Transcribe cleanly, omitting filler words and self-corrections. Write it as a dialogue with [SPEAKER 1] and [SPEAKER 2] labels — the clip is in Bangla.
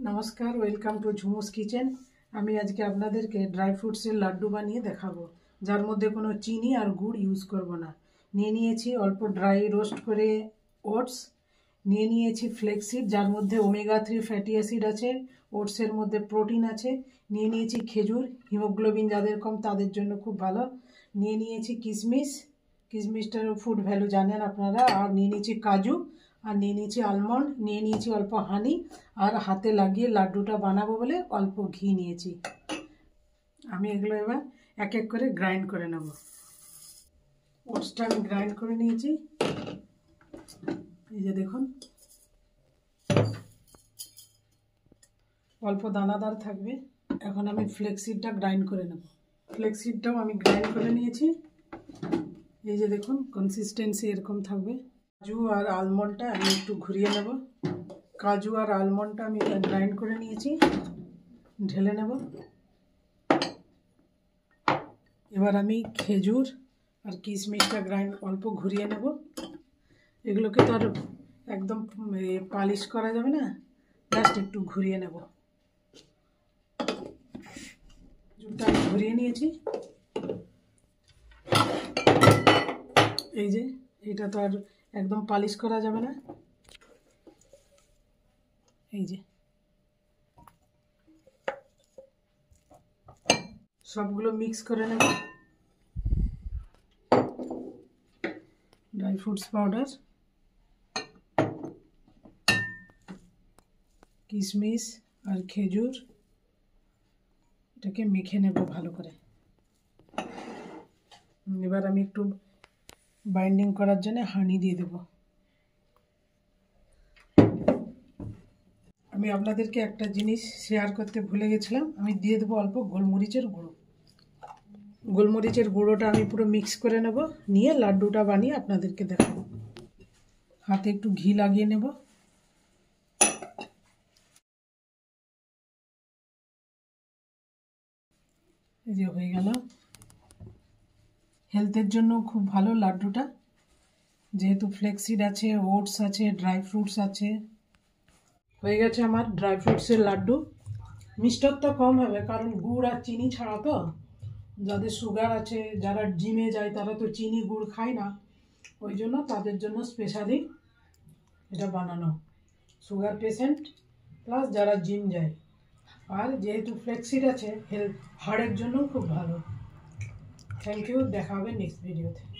[SPEAKER 1] नमस्कार वेलकम टू झुमुस किचेन। আমি আজকে আপনাদেরকে ড্রাই ফ্রুটসের লাড্ডু বানিয়ে দেখাবো, যার মধ্যে কোনো চিনি আর গুড় ইউজ করব না। নিয়ে নিয়েছি অল্প ড্রাই রোস্ট করে ওটস, নিয়ে নিয়েছি ফ্লেক্সিড যার মধ্যে ওমেগা 3 ফ্যাটি অ্যাসিড আছে, ওটসের মধ্যে প্রোটিন আছে। নিয়ে নিয়েছি খেজুর, হিমোগ্লোবিন যাদের কম তাদের জন্য খুব ভালো। নিয়ে নিয়েছি কিশমিশ, কিশমিশটার ফুড ভ্যালু জানেন আপনারা। আর নিয়ে নিয়েছি কাজু, আর নিয়ে নিয়েছি আলমন্ড, নিয়ে নিয়েছি অল্প হানি, আর হাতে লাগিয়ে লাড্ডুটা বানাবো বলে অল্প ঘি নিয়েছি। আমি এগুলো এবার এক এক করে গ্রাইন্ড করে নেব। ওটসটা আমি গ্রাইন্ড করে নিয়েছি, এই যে দেখুন অল্প দানাদার থাকবে। এখন আমি ফ্লেক্সিডটা গ্রাইন্ড করে নেব। ফ্লেক্সিডটাও আমি গ্রাইন্ড করে নিয়েছি, এই যে দেখুন কনসিস্টেন্সি এরকম থাকবে। কাজু আর আলমন্ডটা আমি একটু ঘুরিয়ে নেব। কাজু আর আলমন্ডটা আমি গ্রাইন্ড করে নিয়েছি, ঢেলে নেব। এবার আমি খেজুর আর কিশমিশটা গ্রাইন্ড অল্প ঘুরিয়ে নেব। এগুলোকে তো আর একদম পালিশ করা যাবে না, জাস্ট একটু ঘুরিয়ে নেব। জুটটা আমি ঘুরিয়ে নিয়েছি, এই যে এটা তো আর একদম পালিশ করা যাবে না। এই যে সবগুলো মিক্স করে নেব। ড্রাই ফ্রুটস পাউডার, কিশমিশ আর খেজুর, এটাকে মেখে নেব ভালো করে। এবার আমি একটু বাইন্ডিং করার জন্য হানি দিয়ে দেব। আমি আপনাদেরকে একটা জিনিস শেয়ার করতে ভুলে গেছিলাম, আমি দিয়ে দেবো অল্প গোলমরিচের গুঁড়ো। গোলমরিচের গুঁড়োটা আমি পুরো মিক্স করে নেব, নিয়ে লাড্ডুটা বানিয়ে আপনাদেরকে দেখাবো। হাতে একটু ঘি লাগিয়ে নেব। এই যে হয়ে গেল। হেলথের জন্য খুব ভালো লাড্ডুটা, যেহেতু ফ্লেক্সিড আছে, ওটস আছে, ড্রাই ফ্রুটস আছে। হয়ে গেছে আমার ড্রাই ফ্রুটসের লাড্ডু। মিষ্টত্ব কম হবে কারণ গুড় আর চিনি ছাড়া তো। যাদের সুগার আছে, যারা জিমে যায় তারা তো চিনি গুড় খায় না, ওই জন্য তাদের জন্য স্পেশালি এটা বানানো। সুগার পেশেন্ট প্লাস যারা জিম যায়। আর যেহেতু ফ্লেক্সিড আছে, হাড়ের জন্য খুব ভালো। থ্যাংক ইউ, দেখা হবে নেক্সট ভিডিওতে।